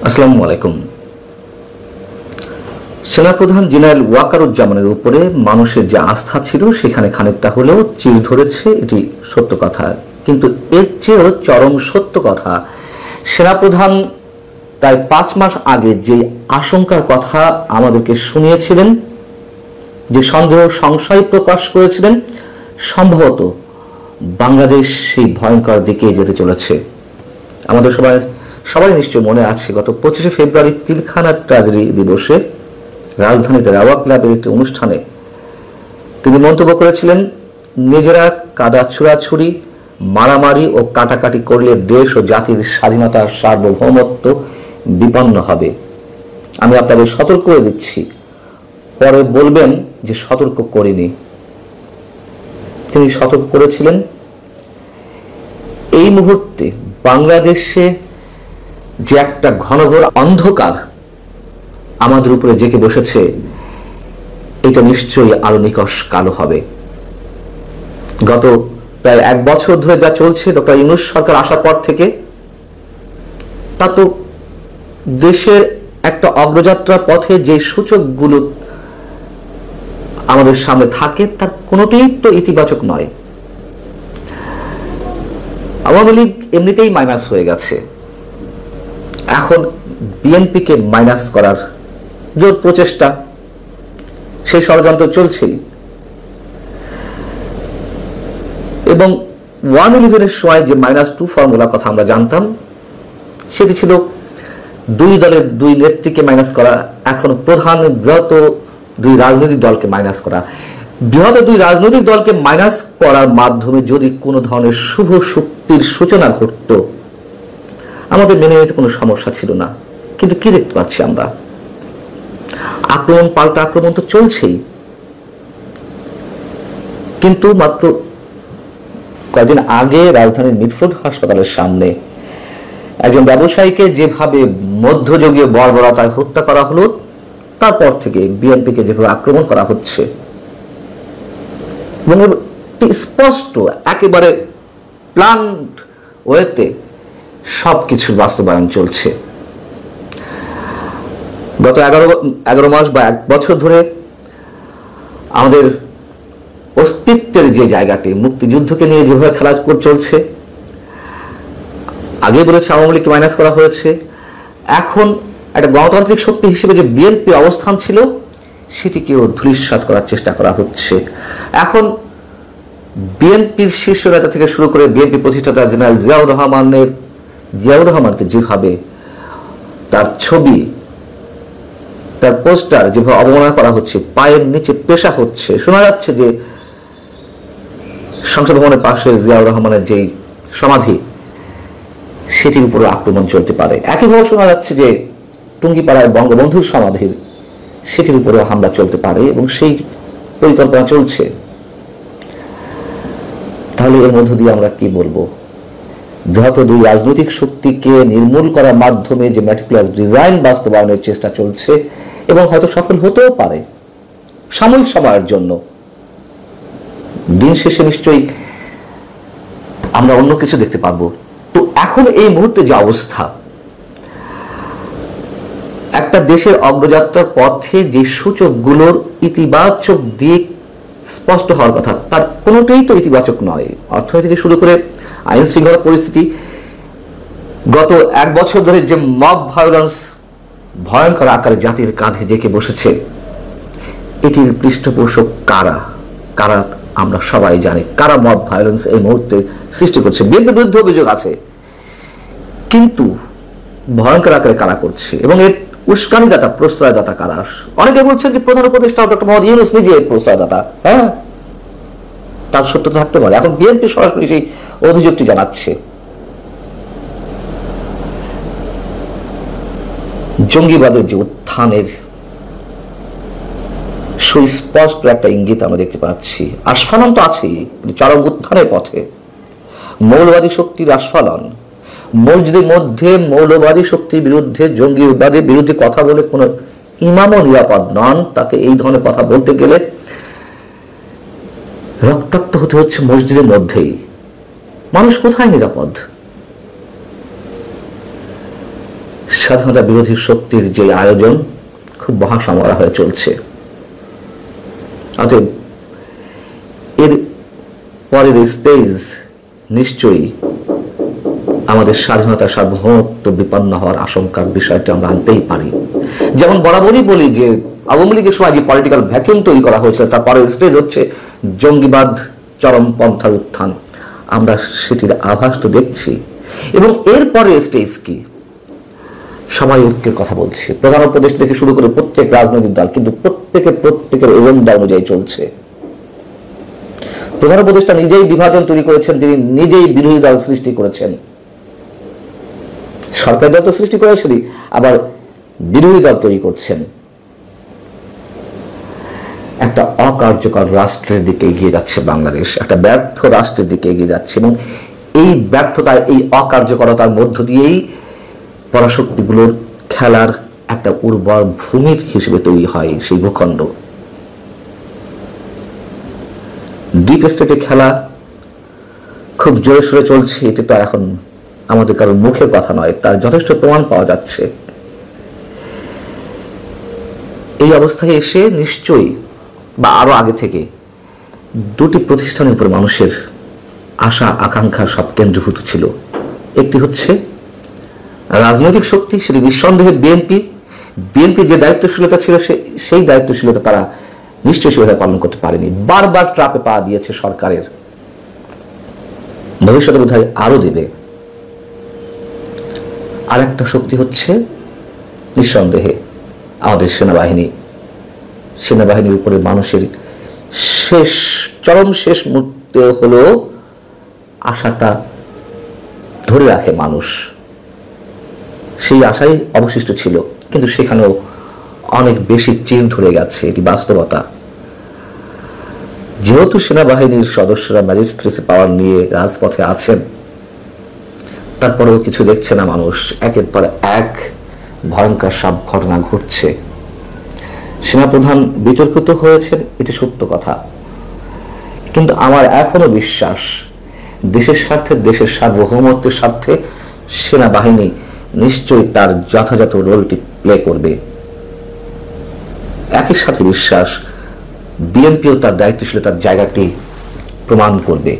আসসালামু আলাইকুম। সেনাপ্রধান জেনারেল ওয়াকারুজ্জামানের উপরে মানুষের যে আস্থা ছিল সেখানে খানিকটা হলেও চির ধরেছে, এটি সত্য কথা। কিন্তু এর চেয়েও চরম সত্য কথা, সেনাপ্রধান প্রায় 5 মাস আগে যে আশঙ্কার কথা আমাদেরকে শুনিয়েছিলেন, যে সন্দেহ সংশয় প্রকাশ করেছিলেন, সম্ভবত বাংলাদেশ সেই ভয়ঙ্কর দিকে যেতে চলেছে। আমাদের সবাই নিশ্চয় মনে আছে, গত 25শে ফেব্রুয়ারি পিলখানা ট্র্যাজেডি দিবসে রাজধানীতে রাওয়া ক্লাবের একটি অনুষ্ঠানে তিনি মন্তব্য করেছিলেন, নিজেরা কাদা ছুড়াছুড়ি, মারামারি ও কাটাকাটি করলে দেশ ও জাতির স্বাধীনতার সার্বভৌমত্ব বিপন্ন হবে। আমি আপনাদের সতর্ক করে দিচ্ছি, পরে বলবেন যে সতর্ক করিনি। তিনি সতর্ক করেছিলেন এই মুহূর্তে বাংলাদেশে যে একটা ঘনঘোর অন্ধকার আমাদের উপরে জেঁকে বসেছে, এটা নিশ্চয়ই আরো নিকষ কালো হবে। গত প্রায় 1 বছর ধরে যা চলছে, ডক্টর ইউনূস সরকার আসার পর থেকে, তা তো দেশের একটা অগ্রযাত্রার পথে যে সূচকগুলো আমাদের সামনে থাকে তার কোনোটিই তো ইতিবাচক নয়। আওয়ামী লীগ এমনিতেই মাইনাস হয়ে গেছে, এখন বিএনপিকে মাইনাস করার জোর প্রচেষ্টা, সেই ষড়যন্ত্র চলছেই। এবং 111-এর সময় যে -2 ফর্মুলার কথা আমরা জানতাম, সেটি ছিল 2 দলের 2 নেত্রীকে মাইনাস করা, এখন প্রধান বৃহৎ 2 রাজনৈতিক দলকে মাইনাস করা। বৃহৎ 2 রাজনৈতিক দলকে মাইনাস করার মাধ্যমে যদি কোনো ধরনের শুভ শক্তির সূচনা ঘটত, আমাদের মেনে নিতে কোনো সমস্যা ছিল না। কিন্তু কি দেখতে পাচ্ছি আমরা? আক্রমণ পাল্টা আক্রমণ তো চলছেই। কিন্তু মাত্র কয়েকদিন আগে রাজধানীর মিটফোর্ড হাসপাতালের সামনে একজন ব্যবসায়ীকে যেভাবে মধ্যযুগীয় বর্বরতায় হত্যা করা হলো, তারপর থেকে বিএনপিকে যেভাবে আক্রমণ করা হচ্ছে, এবং স্পষ্ট একেবারে প্ল্যান্ড ওয়েতে সবকিছুর বাস্তবায়ন চলছে। গত 11 মাস বা 1 বছর ধরে আমাদের অস্তিত্বের যে জায়গাটি, মুক্তিযুদ্ধকে নিয়ে যেভাবে খেলা চলছে, আগে বলেছে আওয়ামী লীগকে মাইনাস করা হয়েছে, এখন একটা গণতান্ত্রিক শক্তি হিসেবে যে বিএনপি অবস্থান ছিল সেটিকেও ধূলিসাৎ করার চেষ্টা করা হচ্ছে। এখন বিএনপির শীর্ষ নেতা থেকে শুরু করে বিএনপি প্রতিষ্ঠাতা জেনারেল জিয়াউর রহমানকে যেভাবে তার ছবি, তার পোস্টার যেভাবে অবমাননা করা হচ্ছে, পায়ের নিচে পেশা হচ্ছে, শোনা যাচ্ছে যে সংসদ ভবনের পাশে জিয়াউর রহমানের যেই সমাধি, সেটির উপরে আক্রমণ চলতে পারে। একইভাবে শোনা যাচ্ছে যে টুঙ্গিপাড়ায় বঙ্গবন্ধুর সমাধির, সেটির উপরেও হামলা চলতে পারে, এবং সেই পরিকল্পনা চলছে। তাহলে এর মধ্য দিয়ে আমরা কি বলবো? বৃহৎ 2 রাজনৈতিক শক্তিকে নির্মূল করার মাধ্যমে যে ম্যাটিকুলাস ডিজাইন বাস্তবায়নের চেষ্টা চলছে, এবং হয়তো সফল হতেও পারে সাময়িক সময়ের জন্য, দিন শেষে নিশ্চয়ই আমরা অন্য কিছু দেখতে পারবো। তো এখন এই মুহূর্তে যে অবস্থা, একটা দেশের অগ্রযাত্রার পথে যে সূচকগুলোর ইতিবাচক দিক স্পষ্ট হওয়ার কথা, তার কোনোটাই তো ইতিবাচক নয়। অর্থনীতি থেকে শুরু করে আইন শৃঙ্খলা পরিস্থিতি, গত 1 বছর ধরে যে মব ভায়োলেন্স ভয়ঙ্কর আকারে জাতির কাঁধে জেঁকে বসেছে, এটির পৃষ্ঠপোষক কারা কারা আমরা সবাই জানি। কারা মব ভায়োলেন্স এই মুহূর্তে সৃষ্টি করছে? বিএনপির বিরুদ্ধে অভিযোগ আছে, কিন্তু ভয়ঙ্কর আকারে কারা করছে, এবং এর উস্কানিদাতা, প্রশ্রয়দাতা কারা? অনেকে বলছেন যে প্রধান উপদেষ্টা ডক্টর মোহাম্মদ ইউনূস নিজে প্রশ্রয়দাতা। হ্যাঁ, তার সত্যতা থাকতে পারে। এখন বিএনপি সরাসরি সেই অভিযোগটি জানাচ্ছে। জঙ্গিবাদের যে উত্থানের সুস্পষ্ট একটা ইঙ্গিত আমরা দেখতে পাচ্ছি। আস্ফালন তো আছেই, চরম উত্থানের পথে মৌলবাদী শক্তির আস্ফালন। মসজিদের মধ্যে মৌলবাদী শক্তির বিরুদ্ধে, জঙ্গিবাদের বিরুদ্ধে কথা বলে কোনো ইমামও নিরাপদ নন। তাকে এই ধরনের কথা বলতে গেলে রক্তাক্ত হতে হচ্ছে মসজিদের মধ্যেই। মানুষ কোথায় নিরাপদ? স্বাধীনতা বিরোধী শক্তির যে আয়োজন খুব মহাসমরা হয়ে চলছে। অতএব এর পরের স্টেজ নিশ্চয়ই আমাদের স্বাধীনতা সার্বভৌমত্ব বিপন্ন হওয়ার আশঙ্কার বিষয়টি আমরা আনতেই পারি। যেমন বরাবরই বলি যে আওয়ামী লীগের সময় যে পলিটিক্যাল ভ্যাকুয়াম তৈরি করা হয়েছিল তার পরের স্টেজ হচ্ছে জঙ্গিবাদ চরমপন্থার উত্থান। আমরা সেটির আভাস তো দেখছি। এবং এরপরে স্টেজ কি? সবাই ঐক্যের কথা বলছে, প্রধান উপদেষ্টা থেকে শুরু করে প্রত্যেক রাজনৈতিক দল, কিন্তু প্রত্যেকের এজেন্ডা অনুযায়ী চলছে। প্রধান উপদেষ্টা নিজেই বিভাজন তৈরি করেছেন, তিনি নিজেই বিরোধী দল সৃষ্টি করেছেন। সরকারি দল তো সৃষ্টি করেছেনই, আবার বিরোধী দল তৈরি করছেন। একটা অকার্যকর রাষ্ট্রের দিকে এগিয়ে যাচ্ছে বাংলাদেশ, একটা ব্যর্থ রাষ্ট্রের দিকে এগিয়ে যাচ্ছে। এবং এই ব্যর্থতার, এই অকার্যকরতার মধ্য দিয়েই পরাশক্তিগুলোর খেলার একটা উর্বর ভূমির হিসেবে তৈরি হয় সেই ভূখণ্ড। ডিপ স্টেটে খেলা খুব জোরে সোরে চলছে, এটি তো এখন আমাদের কারোর মুখের কথা নয়, তার যথেষ্ট প্রমাণ পাওয়া যাচ্ছে। এই অবস্থায় এসে নিশ্চয়ই বা আরো আগে থেকে দুটি প্রতিষ্ঠানের উপর মানুষের আশা আকাঙ্ক্ষা সব কেন্দ্রীভূত ছিল। একটি হচ্ছে রাজনৈতিক শক্তি, সেটি নিঃসন্দেহে বিএনপি। যে দায়িত্বশীলতা ছিল সেই দায়িত্বশীলতা তারা নিশ্চয়ই সেভাবে পালন করতে পারেনি, বারবার ট্রাপে পা দিয়েছে সরকারের, ভবিষ্যতে বোধহয় আরো দেবে। আর একটা শক্তি হচ্ছে নিঃসন্দেহে আমাদের সেনাবাহিনীর উপরে মানুষের চরম শেষ মুহূর্তে হলেও আশাটা ধরে রাখে মানুষ, সেই আশাই অবশিষ্ট ছিল। কিন্তু সেখানেও অনেক বেশি চির ধরে গেছে, এটি বাস্তবতা। যেহেতু সেনাবাহিনীর সদস্যরা ম্যাজিস্ট্রেসি পাওয়ার নিয়ে রাজপথে আছেন, তারপরেও কিছু দেখছে না মানুষ। একের পর এক ভয়ঙ্কর সব ঘটনা ঘটছে। সেনাপ্রধান বিতর্কিত হয়েছেন, এটি সত্য কথা, কিন্তু আমার এখনো বিশ্বাস দেশের স্বার্থে, দেশের সার্বভৌমত্বের স্বার্থে সেনাবাহিনী নিশ্চয়ই তার যথাযথ রোলটি প্লে করবে। একই সাথে বিশ্বাস বিএনপিও তার দায়িত্বশীলতার জায়গাটি প্রমাণ করবে।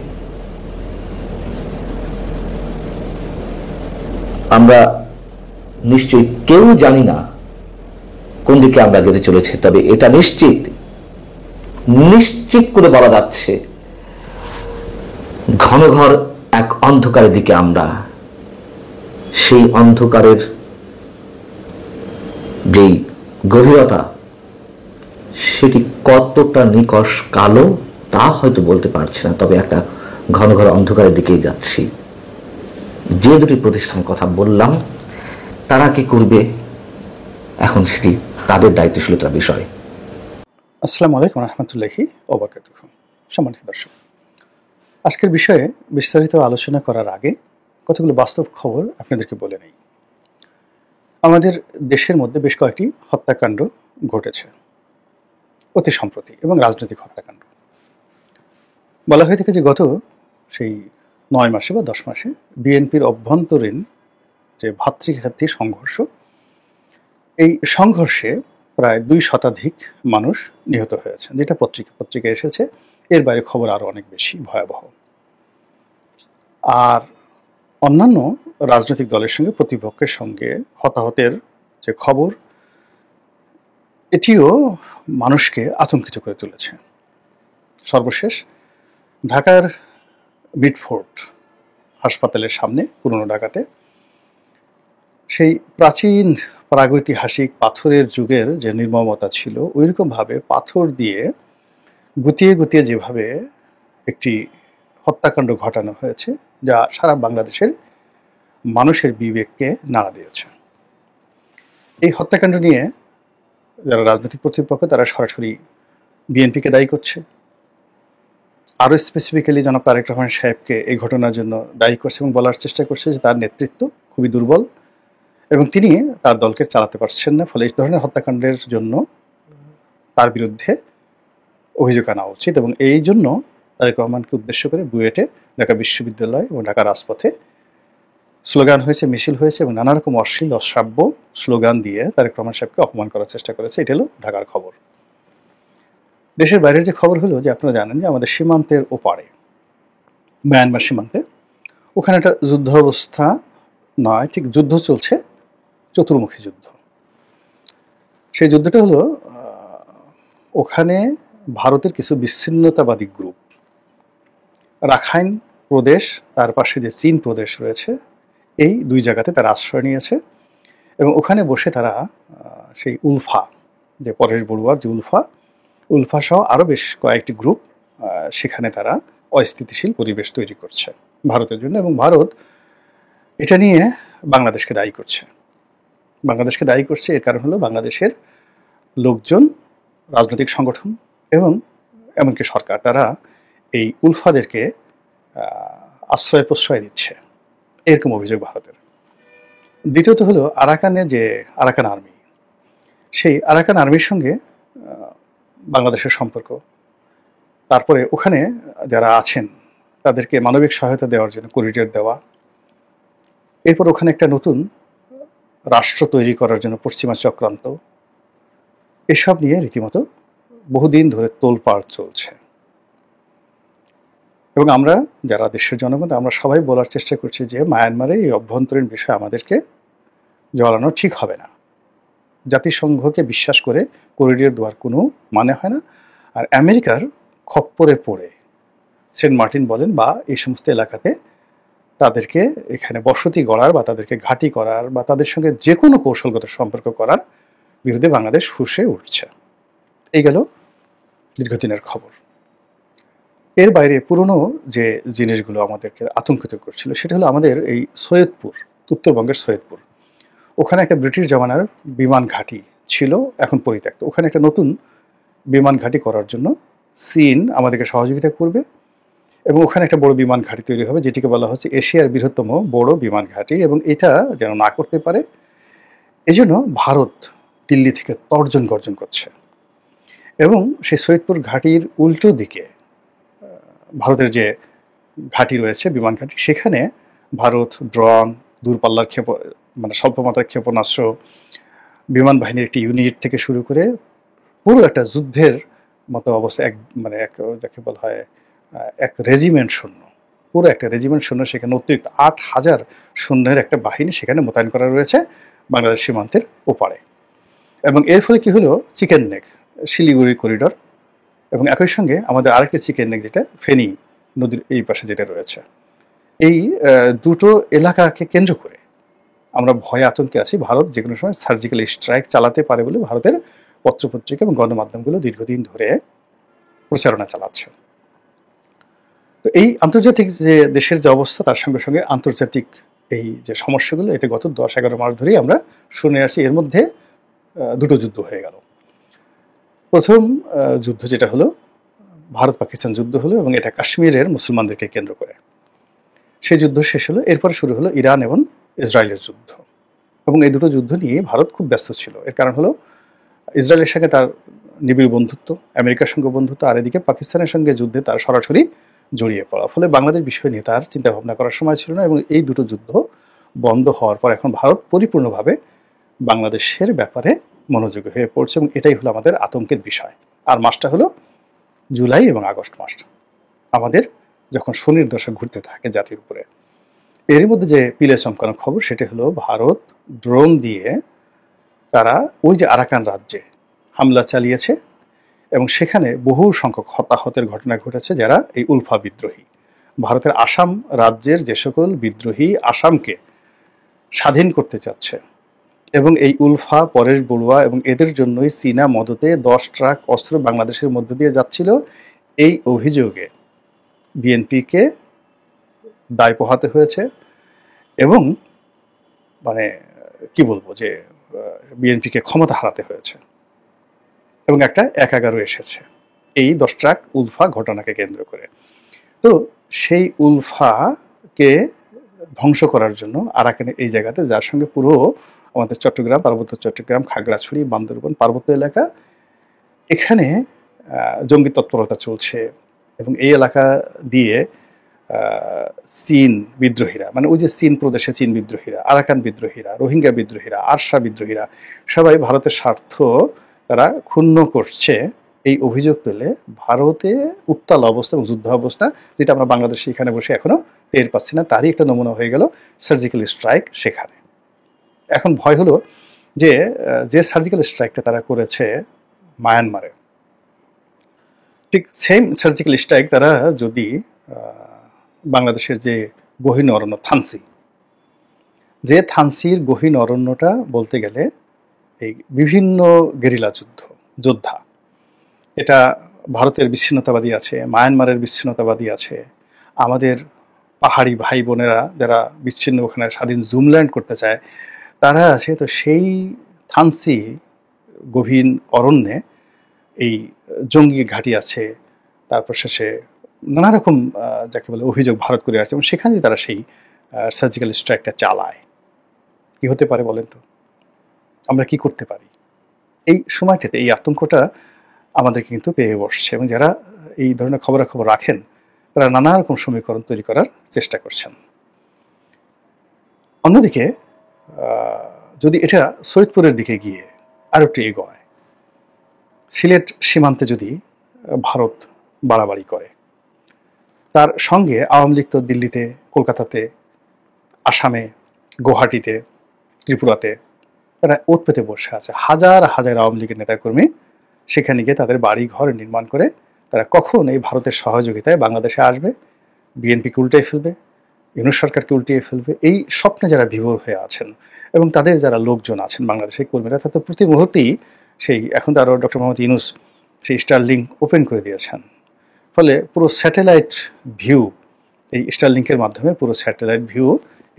আমরা নিশ্চয়ই কেউ জানি না কোন দিকে আমরা যেতে চলেছি, তবে এটা নিশ্চিত করে বলা যাচ্ছে ঘনঘর এক অন্ধকারের দিকে আমরা। সেই অন্ধকারের যেই গভীরতা, সেটি কতটা নিকষ কালো তা হয়তো বলতে পারছি না, তবে একটা ঘনঘর অন্ধকারের দিকেই যাচ্ছি। যে দুটি প্রতিষ্ঠানের কথা বললাম তারা কি করবে এখন সেটি তাদের দায়িত্বশীলতার বিষয়। আসসালামু আলাইকুম রহমতুল্লাহি ওয়া বারাকাতুহু। সম্মানিত দর্শক, আজকের বিষয়ে বিস্তারিত আলোচনা করার আগে কতগুলো বাস্তব খবর আপনাদেরকে বলে নেই। আমাদের দেশের মধ্যে বেশ কয়েকটি হত্যাকাণ্ড ঘটেছে অতি সম্প্রতি, এবং রাজনৈতিক হত্যাকাণ্ড। বলা হয়ে থাকে যে গত সেই 9 মাসে বা 10 মাসে বিএনপির অভ্যন্তরীণ যে ভাতৃঘাতী সংঘর্ষ, এই সংঘর্ষে প্রায় 2 শতাধিক মানুষ নিহত হয়েছে, যেটা পত্রিকায় এসেছে। এর বাইরে খবর আরো অনেক বেশি ভয়াবহ। আর অন্যান্য রাজনৈতিক দলের সঙ্গে, প্রতিপক্ষের সঙ্গে হতাহতের যে খবর, এটিও মানুষকে আতঙ্কিত করে তুলেছে। সর্বশেষ ঢাকার মিটফোর্ট হাসপাতালের সামনে, পুরনো ঢাকাতে, সেই প্রাচীন প্রাগৈতিহাসিক পাথরের যুগের যে নির্মমতা ছিল, ওইরকম ভাবে পাথর দিয়ে গুতিয়ে গুতিয়ে যেভাবে একটি হত্যাকাণ্ড ঘটানো হয়েছে, যা সারা বাংলাদেশের মানুষের বিবেককে নাড়া দিয়েছে। এই হত্যাকাণ্ড নিয়ে যারা রাজনৈতিক কর্তৃপক্ষ, তারা সরাসরি বিএনপিকে দায়ী করছে। আরো স্পেসিফিক্যালি জনাব তারেক রহমান সাহেবকে এই ঘটনার জন্য দায়ী করছে এবং বলার চেষ্টা করছে যে তার নেতৃত্ব খুবই দুর্বল এবং তিনি তার দলকে চালাতে পারছেন না। ফলে এই ধরনের হত্যাকাণ্ডের জন্য তার বিরুদ্ধে অভিযোগ আনা উচিত, এবং এই জন্য তারেক রহমানকে উদ্দেশ্য করে বুয়েটে, ঢাকা বিশ্ববিদ্যালয় এবং ঢাকা রাজপথে স্লোগান হয়েছে, মিছিল হয়েছে এবং নানা রকম অশ্লীল অশ্রাব্য স্লোগান দিয়ে তারেক রহমান সাহেবকে অপমান করার চেষ্টা করেছে। এটা হলো ঢাকার খবর। দেশের বাইরের যে খবর হলো যে আপনারা জানেন যে আমাদের সীমান্তের ওপারে, মায়ানমার সীমান্তে, ওখানে একটা যুদ্ধ অবস্থা নয়, ঠিক যুদ্ধ চলছে, চতুর্মুখী যুদ্ধ। সেই যুদ্ধটা হলো ওখানে ভারতের কিছু বিচ্ছিন্নতাবাদী গ্রুপ, রাখাইন প্রদেশ, তার পাশে যে চীন প্রদেশ রয়েছে, এই দুই জায়গাতে তারা আশ্রয় নিয়েছে এবং ওখানে বসে তারা সেই উলফা, যে পরেশ বড়ুয়ার যে উলফা সহ আরও বেশ কয়েকটি গ্রুপ সেখানে তারা অস্থিতিশীল পরিবেশ তৈরি করছে ভারতের জন্য, এবং ভারত এটা নিয়ে বাংলাদেশকে দায়ী করছে। এর কারণ হলো বাংলাদেশের লোকজন, রাজনৈতিক সংগঠন এবং এমনকি সরকার, তারা এই উলফাদেরকে আশ্রয় প্রশ্রয় দিচ্ছে, এরকম অভিযোগ ভারতের। দ্বিতীয়ত হলো আরাকানের যে আরাকান আর্মি, সেই আরাকান আর্মির সঙ্গে বাংলাদেশের সম্পর্ক, তারপরে ওখানে যারা আছেন তাদেরকে মানবিক সহায়তা দেওয়ার জন্য করিডোর দেওয়া, এরপর ওখানে একটা নতুন রাষ্ট্র তৈরি করার জন্য পশ্চিমা চক্রান্ত, এসব নিয়ে রীতিমতো বহুদিন ধরে তোলপাড় চলছে। এবং আমরা যারা দেশের জনগণ, আমরা সবাই বলার চেষ্টা করছি যে মায়ানমারে এই অভ্যন্তরীণ বিষয় আমাদেরকে জড়ানো ঠিক হবে না। জাতিসংঘকে বিশ্বাস করে করিডোর দেওয়ার কোনো মানে হয় না। আর আমেরিকার খপ্পরে পড়ে সেন্ট মার্টিন বলেন বা এই সমস্ত এলাকাতে তাদেরকে এখানে বসতি গড়ার বা তাদেরকে ঘাঁটি করার বা তাদের সঙ্গে যে কোনো কৌশলগত সম্পর্ক করার বিরুদ্ধে বাংলাদেশ ফুঁসে উঠছে। এই গেল দীর্ঘদিনের খবর। এর বাইরে পুরনো যে জিনিসগুলো আমাদেরকে আতঙ্কিত করছিল সেটা হলো আমাদের এই সৈয়দপুর, উত্তরবঙ্গের সৈয়দপুর, ওখানে একটা ব্রিটিশ জমানার বিমান ঘাঁটি ছিল, এখন পরিত্যক্ত। ওখানে একটা নতুন বিমান ঘাঁটি করার জন্য চীন আমাদেরকে সহযোগিতা করবে এবং ওখানে একটা বড় বিমান ঘাঁটি তৈরি হবে, যেটিকে বলা হচ্ছে এশিয়ার বৃহত্তম বড় বিমান ঘাঁটি, এবং এটা যেন না করতে পারে এজন্য ভারত দিল্লি থেকে তর্জন গর্জন করছে। এবং সেই সৈয়দপুর ঘাঁটির উল্টো দিকে ভারতের যে ঘাঁটি রয়েছে, বিমান ঘাঁটি, সেখানে ভারত ড্রোন, দূরপাল্লার মানে স্বল্পমাত্রার ক্ষেপণাস্ত্র, বিমান বাহিনীর একটি ইউনিট থেকে শুরু করে পুরো একটা যুদ্ধের মতো অবস্থা, যাকে বলা হয় এক রেজিমেন্ট সৈন্য, পুরো একটা রেজিমেন্ট সৈন্য, সেখানে অতিরিক্ত 8,000 সৈন্যের একটা বাহিনী সেখানে মোতায়েন করা রয়েছে বাংলাদেশ সীমান্তের ওপারে। এবং এর ফলে কি হলো, চিকেন নেক, শিলিগুড়ি করিডোর, এবং একই সঙ্গে আমাদের আরেকটি চিকেন নেক যেটা ফেনী নদীর এই পাশে যেটা রয়েছে, এই দুটো এলাকাকে কেন্দ্র করে আমরা ভয়ে আতঙ্কে আছি। ভারত যে কোনো সময় সার্জিক্যাল স্ট্রাইক চালাতে পারে বলে ভারতের পত্রপত্রিকা এবং গণমাধ্যমগুলো দীর্ঘদিন ধরে প্রচারণা চালাচ্ছে। তো এই আন্তর্জাতিক যে দেশের যে অবস্থা, তার সঙ্গে সঙ্গে আন্তর্জাতিক এই যে সমস্যাগুলো, এটা গত 10-11 মাস ধরেই আমরা শুনে আসছি। এর মধ্যে দুটো যুদ্ধ হয়ে গেল। প্রথম যুদ্ধ যেটা হলো ভারত পাকিস্তান যুদ্ধ হলো, এবং এটা কাশ্মীরের মুসলমানদেরকে কেন্দ্র করে। সেই যুদ্ধ শেষ হলো, এরপরে শুরু হলো ইরান এবং ইসরায়েলের যুদ্ধ। এবং এই দুটো যুদ্ধ নিয়ে ভারত খুব ব্যস্ত ছিল। এর কারণ হলো ইসরায়েলের সঙ্গে তার নিবিড় বন্ধুত্ব, আমেরিকার সঙ্গে বন্ধুত্ব, আর এদিকে পাকিস্তানের সঙ্গে যুদ্ধে তার সরাসরি জড়িয়ে পড়া। ফলে বাংলাদেশ বিষয় নিয়ে তার চিন্তা ভাবনা করার সময় ছিল না। এবং এই দুটো যুদ্ধ বন্ধ হওয়ার পর এখন ভারত পরিপূর্ণভাবে বাংলাদেশের ব্যাপারে মনোযোগী হয়ে পড়ছে, এবং এটাই হলো আমাদের আতঙ্কের বিষয়। আর মাসটা হলো জুলাই এবং আগস্ট মাস, আমাদের যখন শনির দশা ঘুরতে থাকে জাতির উপরে। এর মধ্যে যে পিলে চমকানো খবর সেটা হলো ভারত ড্রোন দিয়ে তারা ওই যে আরাকান রাজ্যে হামলা চালিয়েছে, এবং সেখানে বহু সংখ্যক হতাহতের ঘটনা ঘটেছে যারা এই উলফা বিদ্রোহী। ভারতের আসাম রাজ্যের যে সকল বিদ্রোহী আসামকে স্বাধীন করতে চাচ্ছে, এবং এই উলফা, পরেশ বড়ুয়া এবং এদের জন্যই চীনা মদতে 10 ট্রাক অস্ত্র বাংলাদেশের মধ্য দিয়ে যাচ্ছিল। এই অভিযোগে বিএনপিকে দায় পোহাতে হয়েছে, এবং মানে কি বলবো যে বিএনপিকে ক্ষমতা হারাতে হয়েছে, এবং একটা 11 এসেছে এই 10 ট্রাক উলফা ঘটনাকে কেন্দ্র করে। তো সেই উলফাকে ধ্বংস করার জন্য আরাকানের এই জায়গাতে, যার সঙ্গে পুরো আমাদের চট্টগ্রাম, পার্বত্য চট্টগ্রাম, খাগড়াছড়ি, বান্দরবান পার্বত্য এলাকা, এখানে জঙ্গি তৎপরতা চলছে, এবং এই এলাকা দিয়ে চীন বিদ্রোহীরা, মানে ওই যে চীন প্রদেশে চীন বিদ্রোহীরা, আরাকান বিদ্রোহীরা, রোহিঙ্গা বিদ্রোহীরা, আরসা বিদ্রোহীরা সবাই ভারতের স্বার্থ তারা ক্ষুণ্ণ করছে, এই অভিযোগ তুলে ভারতে উত্তাল অবস্থা এবং যুদ্ধ অবস্থা, যেটা আমরা বাংলাদেশে এখানে বসে এখনো টের পাচ্ছি না, তারই একটা নমুনা হয়ে গেল সার্জিক্যাল স্ট্রাইক সেখানে। এখন ভয় হলো যে যে সার্জিক্যাল স্ট্রাইকটা তারা করেছে মায়ানমারে, ঠিক সেম সার্জিক্যাল স্ট্রাইক তারা যদি বাংলাদেশের যে গহীন অরণ্য থানসির গহীন অরণ্যটা বলতে গেলে এই বিভিন্ন গেরিলা যোদ্ধা, এটা ভারতের বিচ্ছিন্নতাবাদী আছে, মায়ানমারের বিচ্ছিন্নতাবাদী আছে, আমাদের পাহাড়ি ভাই বোনেরা যারা বিচ্ছিন্ন ওখানে স্বাধীন জুমল্যান্ড করতে চায় তারা আছে। তো সেই থানসি গভীর অরণ্যে এই জঙ্গি ঘাঁটি আছে, তারপর শেষে নানা রকম যাকে বলে অভিযোগ ভারত করে আসছে, এবং সেখানে তারা সেই সার্জিক্যাল স্ট্রাইকটা চালায়। কি হতে পারে বলেন তো? আমরা কি করতে পারি এই সময়টাতে? এই আতঙ্কটা আমাদেরকে কিন্তু পেয়ে বসছে, এবং যারা এই ধরনের খবরাখবর রাখেন তারা নানা রকম সমীকরণ তৈরি করার চেষ্টা করছেন। অন্যদিকে যদি এটা সৈয়দপুরের দিকে গিয়ে আর একটু এগোয়, সিলেট সীমান্তে যদি ভারত বাড়াবাড়ি করে, তার সঙ্গে আওয়ামী লীগ তো দিল্লিতে, কলকাতাতে, আসামে, গুয়াহাটিতে, ত্রিপুরাতে তারা ওত পেতে বসে আছে। হাজার হাজার আওয়ামী লীগের নেতাকর্মী সেখানে গিয়ে তাদের বাড়ি ঘর নির্মাণ করে তারা কখন এই ভারতের সহযোগিতায় বাংলাদেশে আসবে, বিএনপিকে উল্টে ফেলবে, ইউনূস সরকারকে উল্টিয়ে ফেলবে, এই স্বপ্নে যারা বিভোর হয়ে আছেন এবং তাদের যারা লোকজন আছেন বাংলাদেশের কর্মীরা, তারা তো প্রতি মুহূর্তেই সেই, এখন তো আরও ডক্টর মোহাম্মদ ইউনূস সেই স্টারলিংক ওপেন করে দিয়েছেন, ফলে পুরো স্যাটেলাইট ভিউ, এই স্টারলিংকের মাধ্যমে পুরো স্যাটেলাইট ভিউ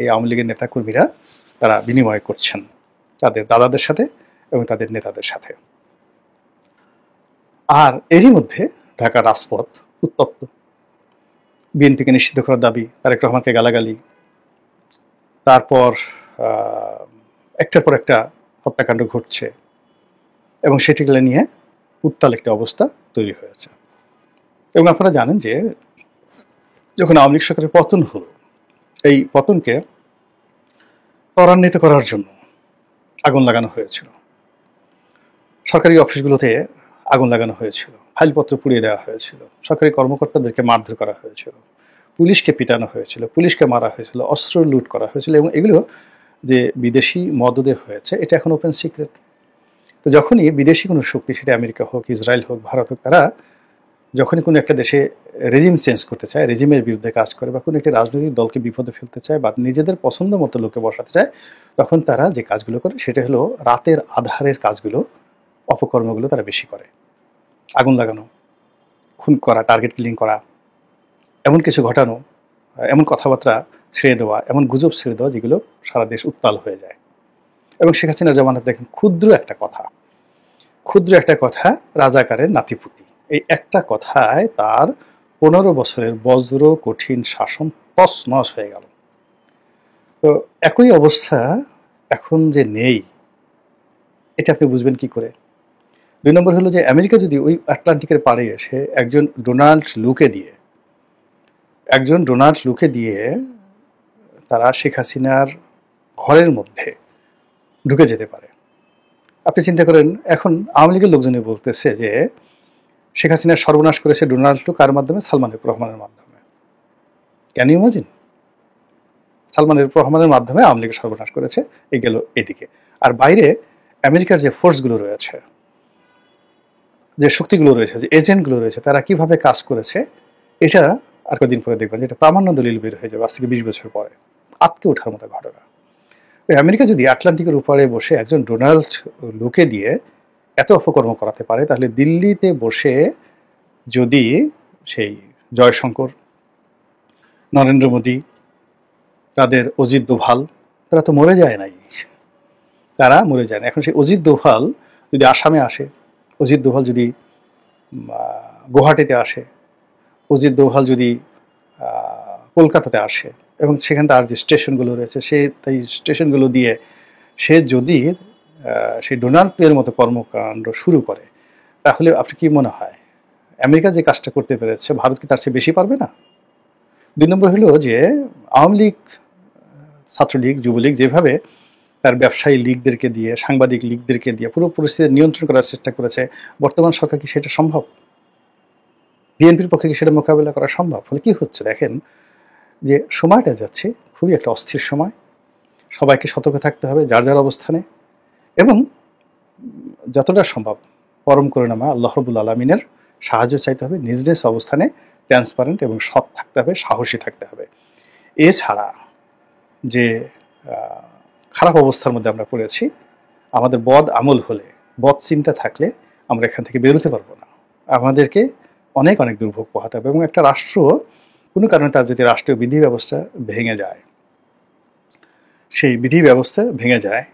এই আওয়ামী লীগের নেতাকর্মীরা তারা বিনিময় করছেন তাদের দাদাদের সাথে এবং তাদের নেতাদের সাথে। আর এরই মধ্যে ঢাকার রাজপথ উত্তপ্ত, বিএনপিকে নিষিদ্ধ করার দাবি, তারেক রহমানকে গালাগালি, তারপর একটার পর একটা হত্যাকাণ্ড ঘটছে, এবং সেটিগুলো নিয়ে উত্তাল একটা অবস্থা তৈরি হয়েছে। এবং আপনারা জানেন যে যখন আওয়ামী লীগ সরকারের পতন হলো, এই পতনকে ত্বরান্বিত করার জন্য আগুন লাগানো হয়েছিল, সরকারি অফিসগুলোতে আগুন লাগানো হয়েছিল, ফাইলপত্র পুড়িয়ে দেওয়া হয়েছিল, সরকারি কর্মকর্তাদেরকে মারধর করা হয়েছিল, পুলিশকে পিটানো হয়েছিল, পুলিশকে মারা হয়েছিল, অস্ত্র লুট করা হয়েছিল, এবং এগুলো যে বিদেশি মদদে হয়েছে এটা এখন ওপেন সিক্রেট। তো যখনই বিদেশি কোনো শক্তি, সেটা আমেরিকা হোক, ইসরায়েল হোক, ভারত হোক, তারা যখনই কোনো একটা দেশে রেজিম চেঞ্জ করতে চায়, রেজিমের বিরুদ্ধে কাজ করে, বা কোনো একটি রাজনৈতিক দলকে বিপদে ফেলতে চায়, বা নিজেদের পছন্দ মতো লোকে বসাতে চায়, তখন তারা যে কাজগুলো করে সেটা হলো রাতের আধারের কাজগুলো, অপকর্মগুলো তারা বেশি করে। আগুন লাগানো, খুন করা, টার্গেট কিলিং করা, এমন কিছু ঘটানো, এমন কথাবার্তা ছেড়ে দেওয়া, এমন গুজব ছেড়ে দেওয়া যেগুলো সারা দেশ উত্তাল হয়ে যায়। এবং শেখ হাসিনার জামানাতে দেখেন ক্ষুদ্র একটা কথা রাজাকারের নাতিপুতি, এই একটা কথায় তার 15 বছরের বজ্র কঠিন শাসন তছনছ হয়ে গেল। তো একই অবস্থা এখন যে নেই, এটা আপনি বুঝবেন কি করে? 2 নম্বর হলো যে আমেরিকা যদি ওই আটলান্টিকের পাড়ে এসে একজন ডোনাল্ড লুকে দিয়ে তারা শেখ হাসিনার ঘরের মধ্যে ঢুকে যেতে পারে, আপনি চিন্তা করেন। এখন আওয়ামী লীগের লোকজনই বলতেছে যে শেখ হাসিনার সর্বনাশ করেছে ডোনাল্ড ট্রাম্প কার মাধ্যমে? সালমান এফ রহমানের মাধ্যমে। Can you imagine? Salman F রহমানের মাধ্যমে আওয়ামী লীগের সর্বনাশ করেছে, এই গেল এদিকে। আর বাইরে আমেরিকার যে ফোর্সগুলো রয়েছে, যে শক্তিগুলো রয়েছে, যে এজেন্টগুলো রয়েছে, তারা কিভাবে কাজ করেছে এটা আর কদিন পরে দেখবেন, যেটা প্রামাণ্য দলিল বের হয়ে যাবে আজ থেকে 20 বছর পরে। আটকে ওঠার মতো ঘটনা। আমেরিকা যদি আটলান্টিকের উপরে বসে একজন ডোনাল্ড লুকে দিয়ে এত অপকর্ম করাতে পারে, তাহলে দিল্লিতে বসে যদি সেই জয়শঙ্কর, নরেন্দ্র মোদী, তাদের অজিত দোভাল, তারা তো মরে যায় নাই, তারা মরে যায় না। এখন সেই অজিত দোভাল যদি আসামে আসে, অজিত দোভাল যদি গুয়াহাটিতে আসে, অজিত দোভাল যদি কলকাতাতে আসে, এবং সেখানে তার যে স্টেশনগুলো রয়েছে, সে তাই স্টেশনগুলো দিয়ে সে যদি সেই ডোনাল্ড ট্রাম্পের মতো কর্মকাণ্ড শুরু করে, তাহলে আপনি কি মনে হয় আমেরিকা যে কাজটা করতে পেরেছে ভারত কি তার চেয়ে বেশি পারবে না? 2 নম্বর হলো যে আওয়ামী লীগ, ছাত্রলীগ, যুবলীগ যেভাবে তার ব্যবসায়ী লীগদেরকে দিয়ে, সাংবাদিক লীগদেরকে দিয়ে পুরো পরিস্থিতি নিয়ন্ত্রণ করার চেষ্টা করেছে, বর্তমান সরকার কি সেটা সম্ভব? বিএনপির পক্ষে কি সেটা মোকাবেলা করা সম্ভব? ফলে কি হচ্ছে দেখেন, যে সময়টা যাচ্ছে খুবই একটা অস্থির সময়। সবাইকে সতর্ক থাকতে হবে যার যার অবস্থানে, এবং যতটা সম্ভব পরম করুণাময় আল্লাহ রাব্বুল আলামিনের সাহায্য চাইতে হবে, নিজ নিজ অবস্থানে ট্রান্সপারেন্ট এবং সৎ থাকতে হবে, সাহসী থাকতে হবে। এছাড়া যে খারাপ অবস্থার মধ্যে আমরা পড়েছি, আমাদের বদ আমল হলে, বদ চিন্তা থাকলে আমরা এখান থেকে বেরোতে পারবো না। আমাদেরকে অনেক অনেক দুর্ভোগ পোহাতে হবে, এবং একটা রাষ্ট্র কোনো কারণে তার যদি রাষ্ট্রীয় বিধি ব্যবস্থা ভেঙে যায়, সেই বিধি ব্যবস্থা ভেঙে যায়,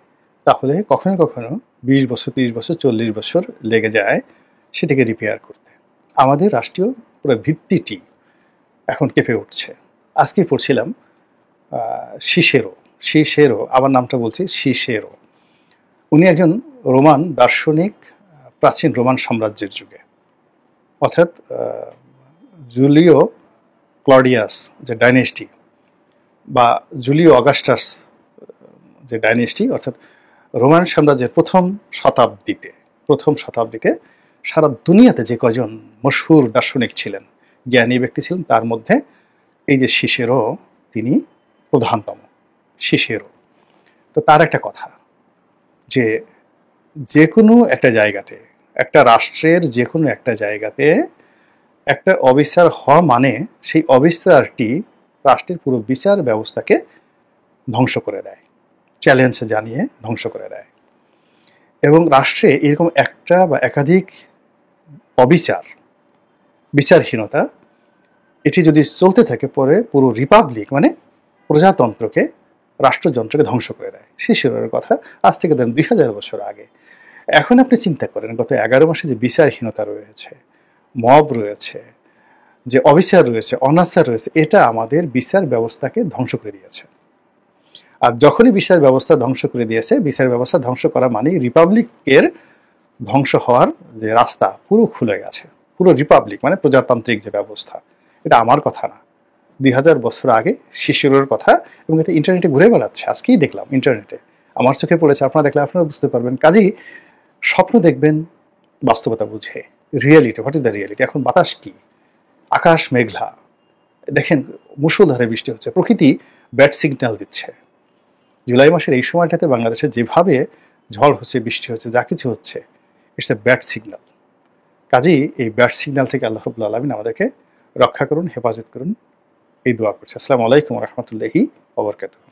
তাহলে কখনো কখনো 20 বছর, 30 বছর, 40 বছর লেগে যায় সেটাকে রিপেয়ার করতে। আমাদের রাষ্ট্রীয় পুরো ভিত্তিটি এখন কেঁপে উঠছে। আজকে পড়ছিলাম সিসেরো, আবার নামটা বলছি, সিসেরো। উনি একজন রোমান দার্শনিক, প্রাচীন রোমান সাম্রাজ্যের যুগে, অর্থাৎ জুলিও ক্লডিয়াস যে ডাইনেস্টি, বা জুলিও অগাস্টাস যে ডাইনেস্টি, অর্থাৎ রোমান সাম্রাজ্যের প্রথম শতাব্দীতে সারা দুনিয়াতে যে কজন মশহুর দার্শনিক ছিলেন, জ্ঞানী ব্যক্তি ছিলেন, তার মধ্যে এই যে সিসেরো, তিনি প্রধানতম। সিসেরো তো তার একটা কথা, যে যে কোনো একটা জায়গাতে, একটা রাষ্ট্রের যে কোনো একটা জায়গাতে একটা অবিচার হওয়া মানে সেই অবিচারটি রাষ্ট্রের পুরো বিচার ব্যবস্থাকে ধ্বংস করে দেয়, চ্যালেঞ্জ জানিয়ে ধ্বংস করে দেয়। এবং রাষ্ট্রে এরকম একটা বা একাধিক বিচারহীনতা, এটি যদি চলতে থাকে, পরে পুরো রিপাবলিক মানে প্রজাতন্ত্রকে, রাষ্ট্রযন্ত্রকে ধ্বংস করে দেয়। শিশুরের কথা আজ থেকে ধরেন 2000 বছর আগে। এখন আপনি চিন্তা করেন, গত 11 মাসে যে বিচারহীনতা রয়েছে, মব রয়েছে, যে অবিচার রয়েছে, অনাচার রয়েছে, এটা আমাদের বিচার ব্যবস্থাকে ধ্বংস করে দিয়েছে। আর যখনই বিচার ব্যবস্থা ধ্বংস করে দিয়েছে, বিচার ব্যবস্থা ধ্বংস করা মানে রিপাবলিকের ধ্বংস হওয়ার যে রাস্তা পুরো খুলে গেছে। পুরো রিপাবলিক মানে প্রজাতান্ত্রিক যে ব্যবস্থা, এটা আমার কথা না, 2000 বছর আগে শিশুরের কথা, এবং এটা ইন্টারনেটে ঘুরে বেড়াচ্ছে। আজকেই দেখলাম ইন্টারনেটে, আমার চোখে পড়েছে, আপনারা দেখলে আপনারা বুঝতে পারবেন। কাজেই স্বপ্ন দেখবেন বাস্তবতা বুঝে, reality, what is the reality. এখন বাতাস কি, আকাশ মেঘলা, দেখেন মুষলধারে বৃষ্টি হচ্ছে, প্রকৃতি ব্যাড সিগন্যাল দিচ্ছে। জুলাই মাসের এই সময়টাতে বাংলাদেশে যেভাবে ঝড় হচ্ছে, বৃষ্টি হচ্ছে, যা কিছু হচ্ছে, ইটস এ ব্যাড সিগন্যাল। কাজেই এই ব্যাড সিগন্যাল থেকে আল্লাহ রাব্বুল আলামিন আমাদেরকে রক্ষা করুন, হেফাজত করুন, এই দোয়া করছি। আসসালামু আলাইকুম ওয়া রাহমাতুল্লাহি ওয়া বারাকাতুহু।